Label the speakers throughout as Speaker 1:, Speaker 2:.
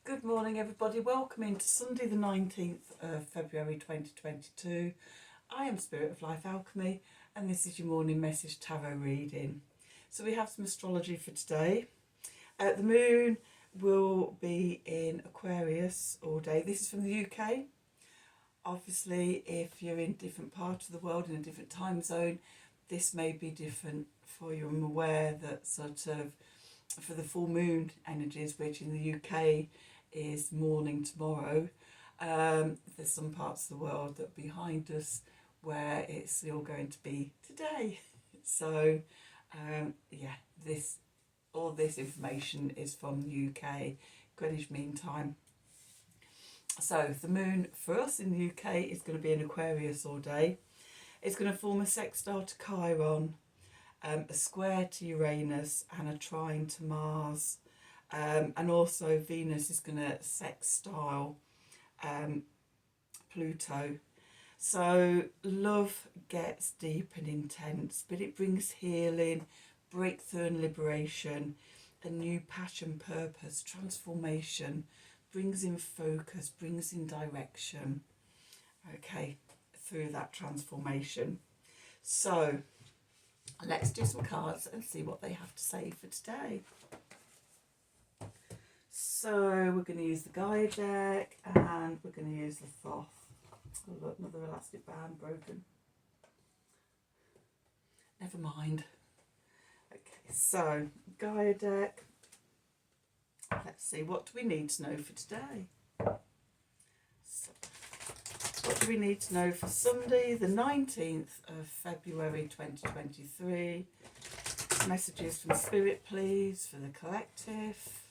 Speaker 1: Good morning, everybody. Welcome into Sunday, the 19th of February 2022. I am Spirit of Life Alchemy, and this is your morning message tarot reading. So, we have some astrology for today. The moon will be in Aquarius all day. This is from the UK. Obviously, if you're in a different part of the world, in a different time zone, this may be different for you. I'm aware that for the full moon energies, which in the UK is morning tomorrow, there's some parts of the world that are behind us where it's still going to be today. So all this information is from the UK, Greenwich Mean Time. So the moon for us in the UK is going to be in Aquarius all day. It's going to form a sextile to Chiron, a square to Uranus, and a trine to Mars. And also Venus is going to sextile Pluto. So love gets deep and intense, but it brings healing, breakthrough and liberation, a new passion, purpose, transformation, brings in focus, brings in direction, okay, through that transformation. So let's do some cards and see what they have to say for today. So we're going to use the Gaia deck and we're going to use the Thoth. Oh look, another elastic band broken. Never mind. Okay, so Gaia deck. Let's see, what do we need to know for today? So, what do we need to know for Sunday, the 19th of February 2023? Messages from Spirit, please, for the collective.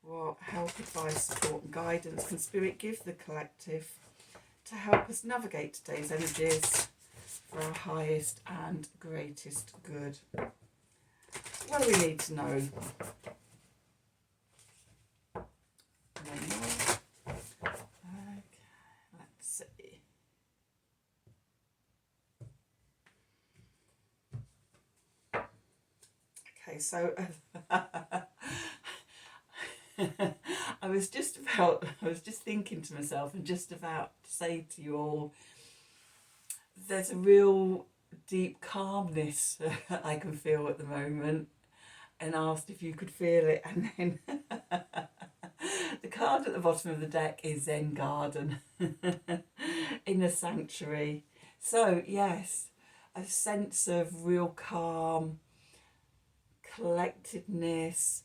Speaker 1: What help, advice, support and guidance can Spirit give the collective to help us navigate today's energies for our highest and greatest good? What do we need to know? Okay, let's see. Okay, so I was just thinking to myself and just about to say to you all, there's a real deep calmness I can feel at the moment, and asked if you could feel it, and then the card at the bottom of the deck is Zen Garden in a sanctuary. So yes, a sense of real calm, collectedness,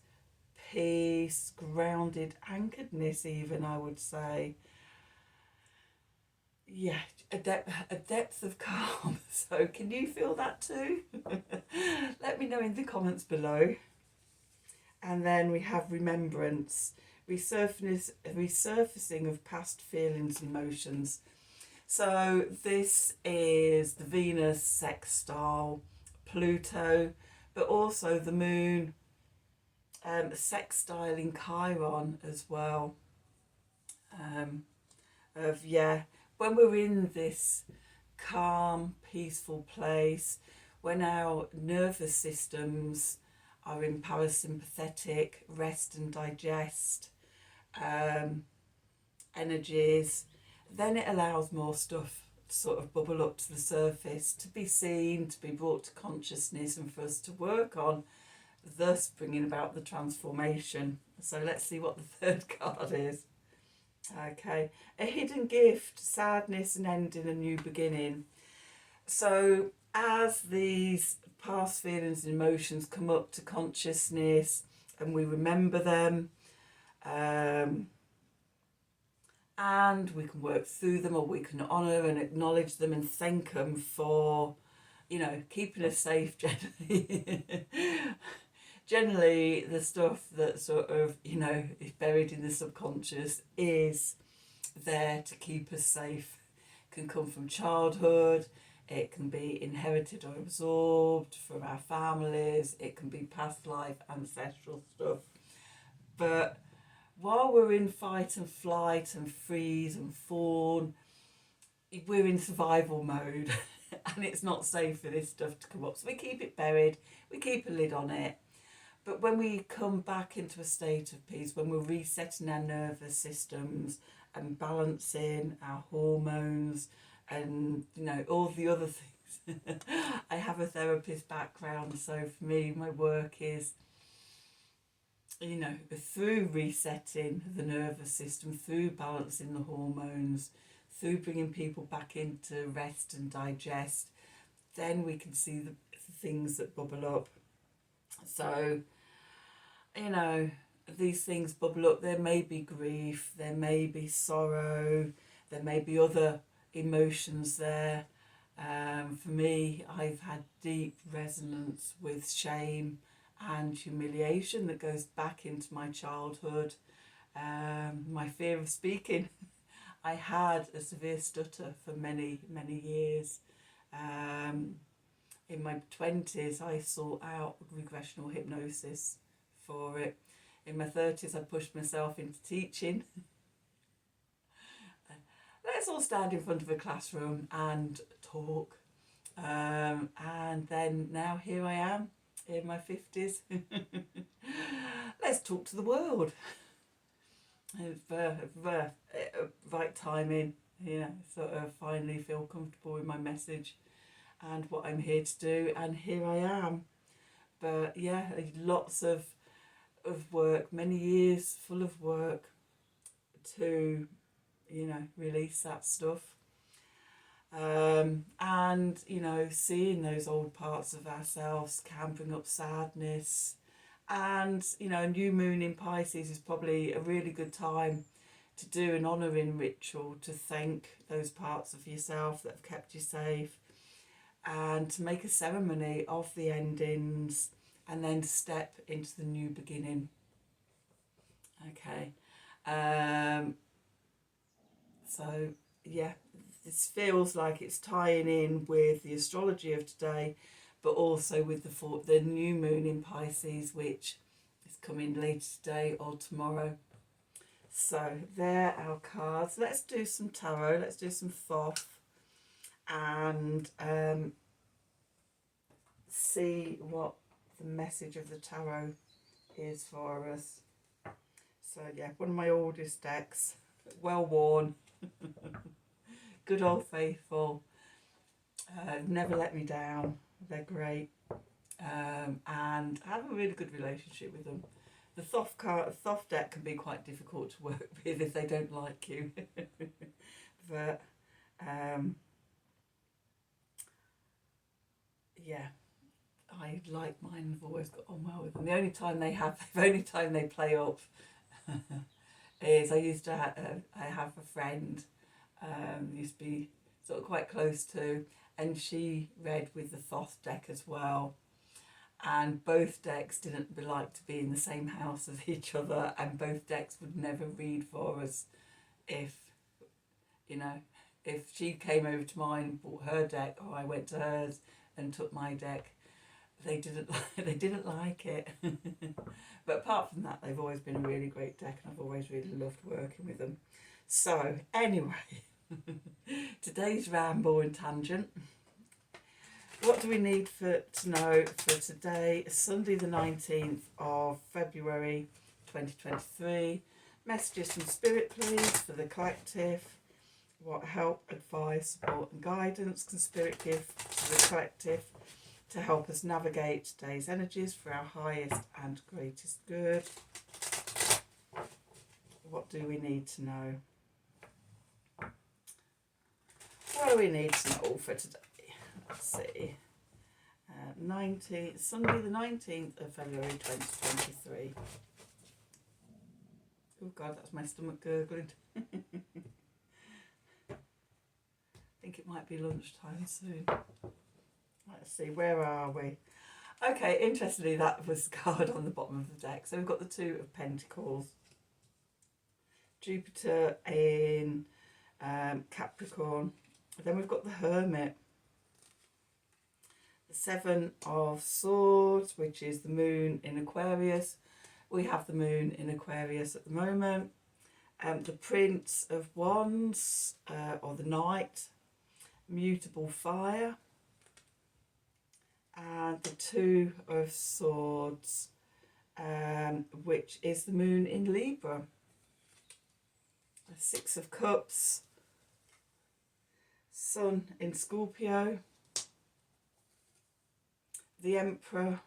Speaker 1: peace, grounded, anchoredness even, I would say. Yeah, a depth of calm. So can you feel that too? Let me know in the comments below. And then we have remembrance, resurfacing of past feelings and emotions. So this is the Venus sextile Pluto, but also the moon sextiling Chiron as well. When we're in this calm, peaceful place, when our nervous systems are in parasympathetic rest and digest energies, then it allows more stuff to sort of bubble up to the surface, to be seen, to be brought to consciousness, and for us to work on, thus bringing about the transformation. So let's see what the third card is. Okay, a hidden gift, sadness and ending, a new beginning. So as these past feelings and emotions come up to consciousness and we remember them, and we can work through them, or we can honour and acknowledge them and thank them for, keeping us safe generally. Generally, the stuff that sort of, is buried in the subconscious is there to keep us safe. It can come from childhood, it can be inherited or absorbed from our families, it can be past life, ancestral stuff. But while we're in fight and flight and freeze and fawn, we're in survival mode and it's not safe for this stuff to come up. So we keep it buried, we keep a lid on it. But when we come back into a state of peace, when we're resetting our nervous systems and balancing our hormones and, you know, all the other things. I have a therapist background, so for me, my work is, you know, through resetting the nervous system, through balancing the hormones, through bringing people back into rest and digest, then we can see the things that bubble up. So, you know, these things bubble up. There may be grief, there may be sorrow, there may be other emotions there. For me, I've had deep resonance with shame and humiliation that goes back into my childhood. My fear of speaking. I had a severe stutter for many, many years. In my 20s, I sought out regressional hypnosis for it. In my 30s, I pushed myself into teaching. Let's all stand in front of a classroom and talk. And then now here I am in my 50s. Let's talk to the world. Right timing, you know, sort of finally feel comfortable with my message and what I'm here to do, and here I am. But yeah, lots of work, many years full of work to, you know, release that stuff. And, you know, seeing those old parts of ourselves can bring up sadness. And, you know, new moon in Pisces is probably a really good time to do an honouring ritual to thank those parts of yourself that have kept you safe, and to make a ceremony of the endings and then step into the new beginning. Okay. So, yeah, this feels like it's tying in with the astrology of today, but also with the new moon in Pisces, which is coming later today or tomorrow. So there are our cards. Let's do some tarot. Let's do some Thoth, and see what the message of the tarot is for us. So yeah, one of my oldest decks, well worn, good old faithful, never let me down. They're great, and I have a really good relationship with them. The Thoth deck can be quite difficult to work with if they don't like you, but yeah, I like mine. I've always got on well with them. The only time they play up is I have a friend, used to be sort of quite close to, and she read with the Thoth deck as well. And both decks didn't like to be in the same house as each other, and both decks would never read for us if, you know, if she came over to mine and bought her deck, or I went to hers and took my deck. They didn't like it. But apart from that, they've always been a really great deck, and I've always really loved working with them. So anyway, today's ramble and tangent. What do we need to know for today, Sunday the 19th of February 2023? Messages from Spirit, please, for the collective. What help, advice, support and guidance can Spirit give to the collective to help us navigate today's energies for our highest and greatest good? What do we need to know? What do we need to know for today? Let's see. Sunday the 19th of February 2023. Oh God, that's my stomach gurgling. I think it might be lunchtime soon. Let's see, where are we? Okay, interestingly, that was the card on the bottom of the deck. So we've got the Two of Pentacles, Jupiter in Capricorn. Then we've got the Hermit, the Seven of Swords, which is the Moon in Aquarius. We have the Moon in Aquarius at the moment. The Prince of Wands, or the Knight, Mutable Fire. And the Two of Swords, which is the moon in Libra. The Six of Cups, Sun in Scorpio, the Emperor,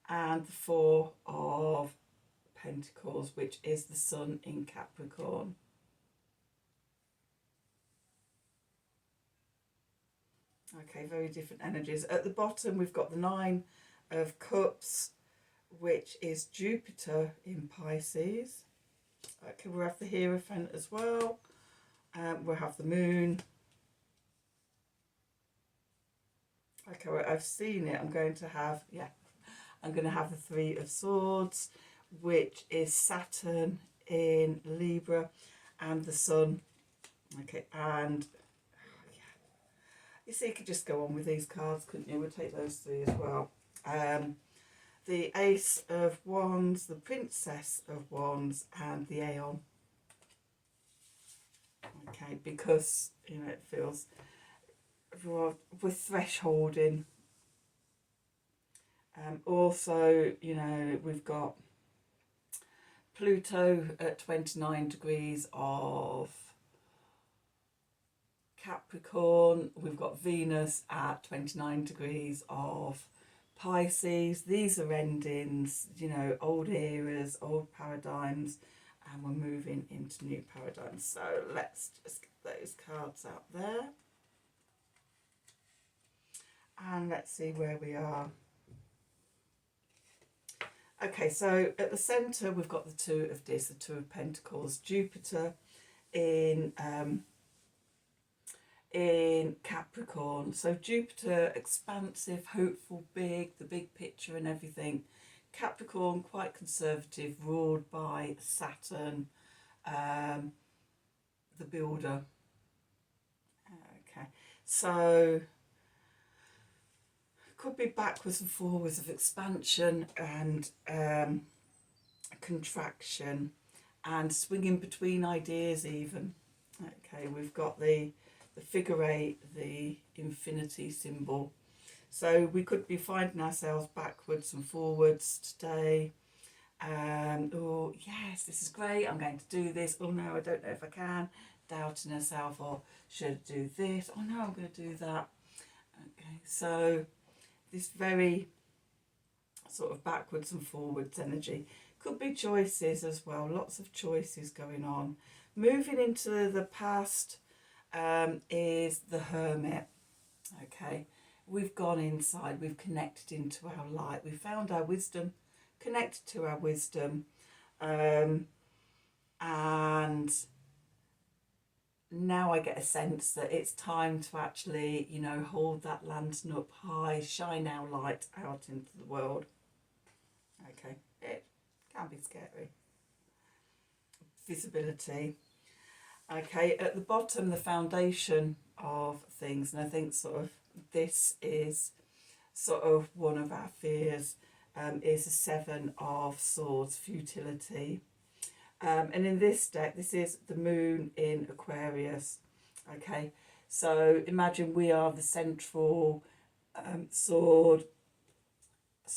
Speaker 1: and the Four of Pentacles, which is the Sun in Capricorn. Okay, very different energies. At the bottom, we've got the Nine of Cups, which is Jupiter in Pisces. Okay, we'll have the Hierophant as well. We'll have the Moon. Okay, well, I've seen it. I'm going to have the Three of Swords, which is Saturn in Libra, and the Sun. Okay, and you see, you could just go on with these cards, couldn't you? We'll take those three as well. The Ace of Wands, the Princess of Wands, and the Aeon. Okay, because, you know, it feels we're thresholding. Also, you know, we've got Pluto at 29 degrees of Capricorn. We've got Venus at 29 degrees of Pisces. These are endings, you know, old eras, old paradigms, and we're moving into new paradigms. So let's just get those cards out there. And let's see where we are. Okay, so at the centre we've got the Two of Discs, the Two of Pentacles, Jupiter in Capricorn. So Jupiter, expansive, hopeful, big, the big picture and everything. Capricorn, quite conservative, ruled by Saturn, the builder. Okay, so could be backwards and forwards of expansion and contraction, and swinging between ideas even. Okay, we've got the figure eight, the infinity symbol. So we could be finding ourselves backwards and forwards today. Oh, yes, this is great. I'm going to do this. Oh, no, I don't know if I can. Doubting herself, or should I do this? Oh, no, I'm going to do that. Okay, so this very sort of backwards and forwards energy. Could be choices as well. Lots of choices going on. Moving into the past is the Hermit. Okay, we've gone inside, we've connected into our light, we've found our wisdom, connected to our wisdom, and now I get a sense that it's time to actually, you know, hold that lantern up high, shine our light out into the world. Okay, it can be scary. Visibility. Okay, at the bottom, the foundation of things, and I think sort of this is sort of one of our fears, is the Seven of Swords, futility. And in this deck, this is the Moon in Aquarius. Okay, so imagine we are the central sword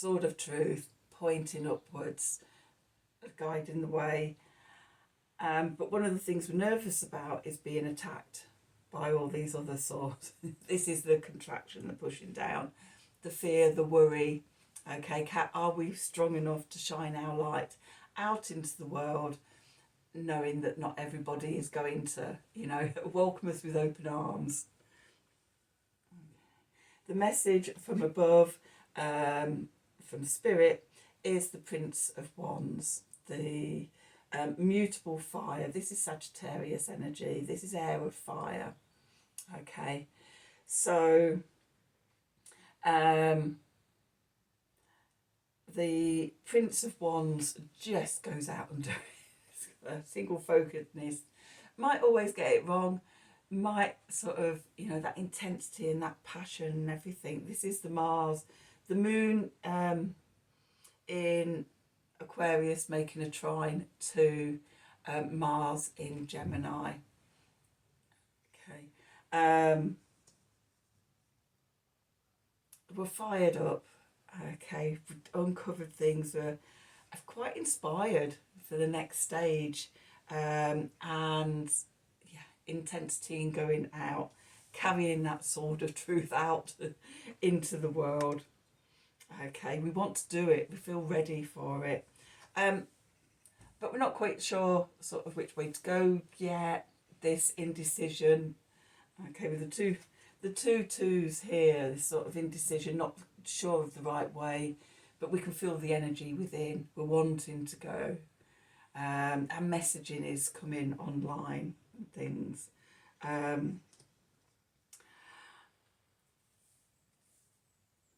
Speaker 1: of truth, pointing upwards, guiding the way. But one of the things we're nervous about is being attacked by all these other swords. This is the contraction, the pushing down, the fear, the worry. Okay, are we strong enough to shine our light out into the world, knowing that not everybody is going to, you know, welcome us with open arms? The message from above, from Spirit, is the Prince of Wands, the mutable fire. This is Sagittarius energy. This is air of fire. Okay, so the Prince of Wands just goes out and does it. Single focusedness. Might always get it wrong. Might sort of, you know, that intensity and that passion and everything. This is the Mars, the Moon in Aquarius, making a trine to Mars in Gemini. Okay, we're fired up, Okay, we've uncovered things that are quite inspired for the next stage, and yeah, intensity in going out, carrying that sword of truth out into the world. Okay, we want to do it, we feel ready for it, but we're not quite sure sort of which way to go yet. This indecision, okay, with the two twos here, this sort of indecision, not sure of the right way, but we can feel the energy within. We're wanting to go. Our messaging is coming online and things.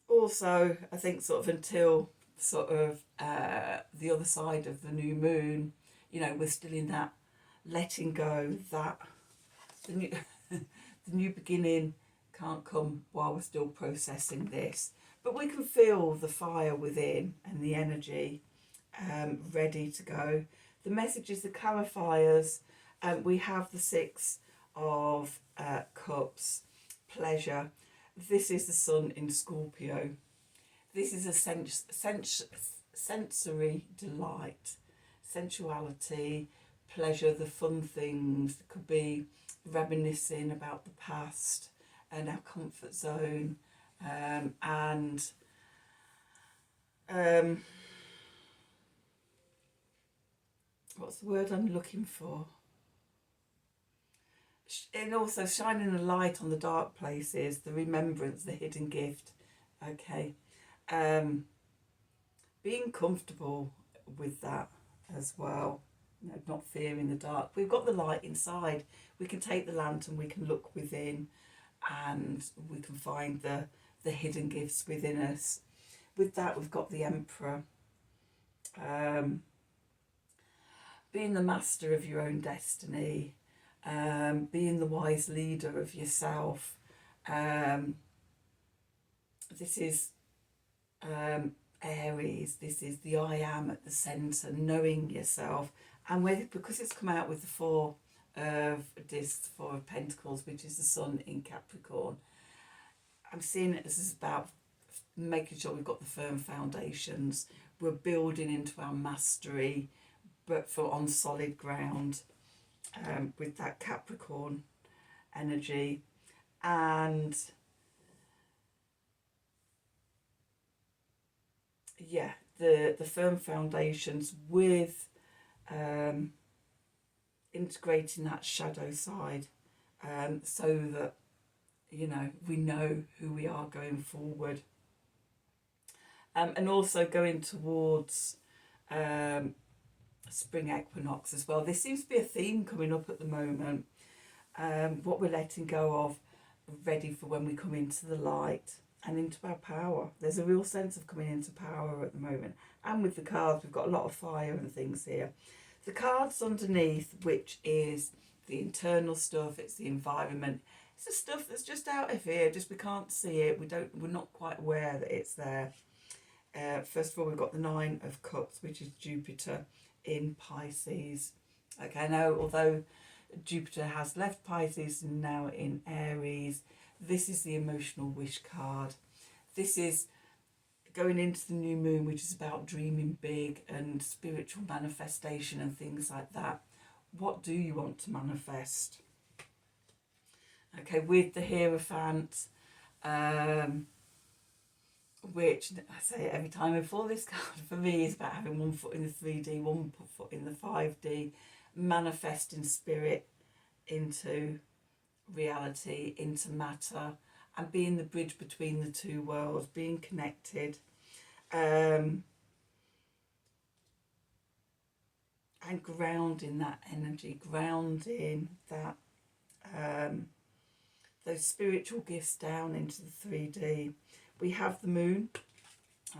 Speaker 1: Also, I think sort of until sort of the other side of the new moon, you know, we're still in that letting go, that the new, the new beginning can't come while we're still processing this. But we can feel the fire within and the energy ready to go. The messages, the clarifiers, we have the Six of Cups, pleasure. This is the sun in Scorpio. This is a sensory delight, sensuality, pleasure, the fun things. It could be reminiscing about the past and our comfort zone, and what's the word I'm looking for? And also shining a light on the dark places, the remembrance, the hidden gift. Okay, being comfortable with that as well, you know, not fearing the dark. We've got the light inside. We can take the lantern, we can look within, and we can find the hidden gifts within us. With that, we've got the Emperor. Being the master of your own destiny, being the wise leader of yourself. This is Aries. This is the I am at the centre, knowing yourself. And because it's come out with the Four of Discs, Four of Pentacles, which is the sun in Capricorn, I'm seeing it as about making sure we've got the firm foundations. We're building into our mastery, but on solid ground, with that Capricorn energy. And yeah, the firm foundations with integrating that shadow side, so that, you know who we are going forward, and also going towards spring equinox as well. There seems to be a theme coming up at the moment, what we're letting go of, ready for when we come into the light and into our power. There's a real sense of coming into power at the moment. And with the cards, we've got a lot of fire and things here. The cards underneath, which is the internal stuff, it's the environment, it's the stuff that's just out of here, just we can't see it, we're not quite aware that it's there. First of all, we've got the Nine of Cups, which is Jupiter in Pisces. Okay, now although Jupiter has left Pisces and now in Aries, this is the emotional wish card. This is going into the new moon, which is about dreaming big and spiritual manifestation and things like that. What do you want to manifest? Okay, with the Hierophant, which I say it every time before, this card for me is about having one foot in the 3D, one foot in the 5D, manifesting spirit into reality, into matter, and being the bridge between the two worlds, being connected, and grounding that energy, grounding that those spiritual gifts down into the 3D. We have the moon.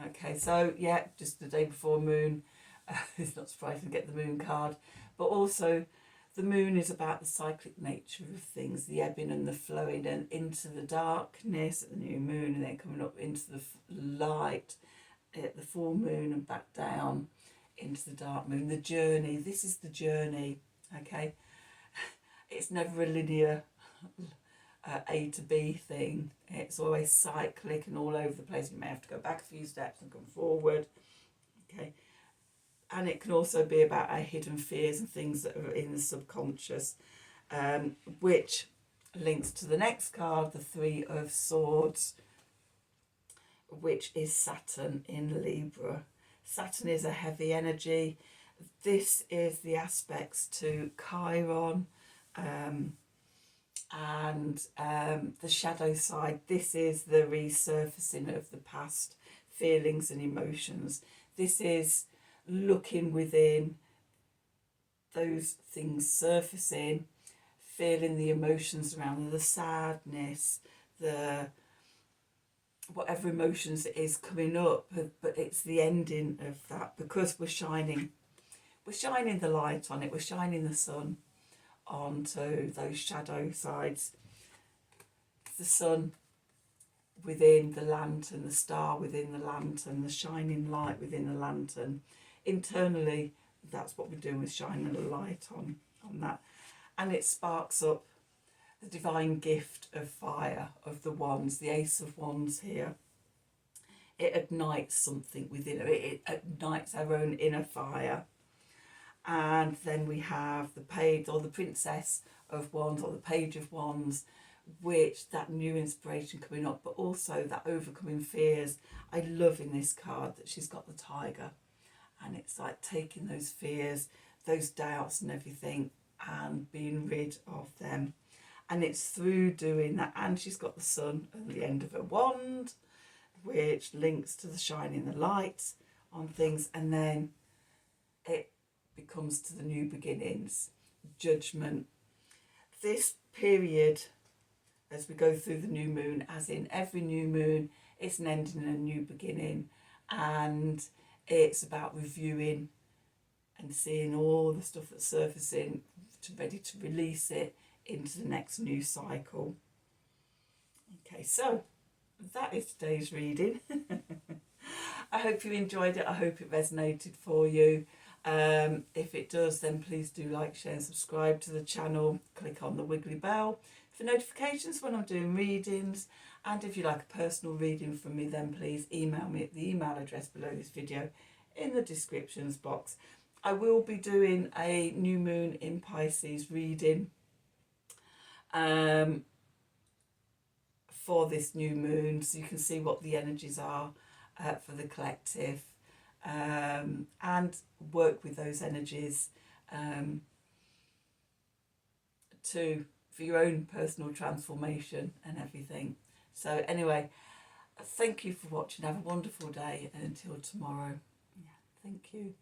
Speaker 1: Okay, so yeah, just the day before moon. It's not surprising to get the moon card, but also the moon is about the cyclic nature of things, the ebbing and the flowing, and into the darkness at the new moon, and then coming up into the light at the full moon, and back down into the dark moon. The journey, this is the journey, okay? It's never a linear A to B thing. It's always cyclic and all over the place. You may have to go back a few steps and come forward. Okay. And it can also be about our hidden fears and things that are in the subconscious, which links to the next card, the Three of Swords, which is Saturn in Libra. Saturn is a heavy energy. This is the aspects to Chiron, and the shadow side. This is the resurfacing of the past feelings and emotions. This is looking within, those things surfacing, feeling the emotions around them, the sadness, the whatever emotions it is coming up, but it's the ending of that, because we're shining the light on it, we're shining the sun onto those shadow sides. The sun within the lantern, the star within the lantern, the shining light within the lantern. Internally, that's what we're doing, with shining a light on that. And it sparks up the divine gift of fire, of the wands, the Ace of Wands here. It ignites something within it. It ignites our own inner fire. And then we have the Page, or the Princess of Wands, or the Page of Wands, which, that new inspiration coming up, but also that overcoming fears. I love in this card that she's got the tiger, and it's like taking those fears, those doubts and everything, and being rid of them. And it's through doing that. And she's got the sun at the end of her wand, which links to the shining the light on things. And then it becomes to the new beginnings, judgment. This period, as we go through the new moon, as in every new moon, it's an ending and a new beginning. And it's about reviewing and seeing all the stuff that's surfacing, ready to release it into the next new cycle. Okay, so that is today's reading. I hope you enjoyed it. I hope it resonated for you. If it does, then please do like, share and subscribe to the channel. Click on the wiggly bell for notifications when I'm doing readings. And if you like a personal reading from me, then please email me at the email address below this video in the descriptions box. I will be doing a new moon in Pisces reading for this new moon, so you can see what the energies are for the collective, and work with those energies for your own personal transformation and everything. So anyway, thank you for watching. Have a wonderful day, and until tomorrow. Yeah, thank you.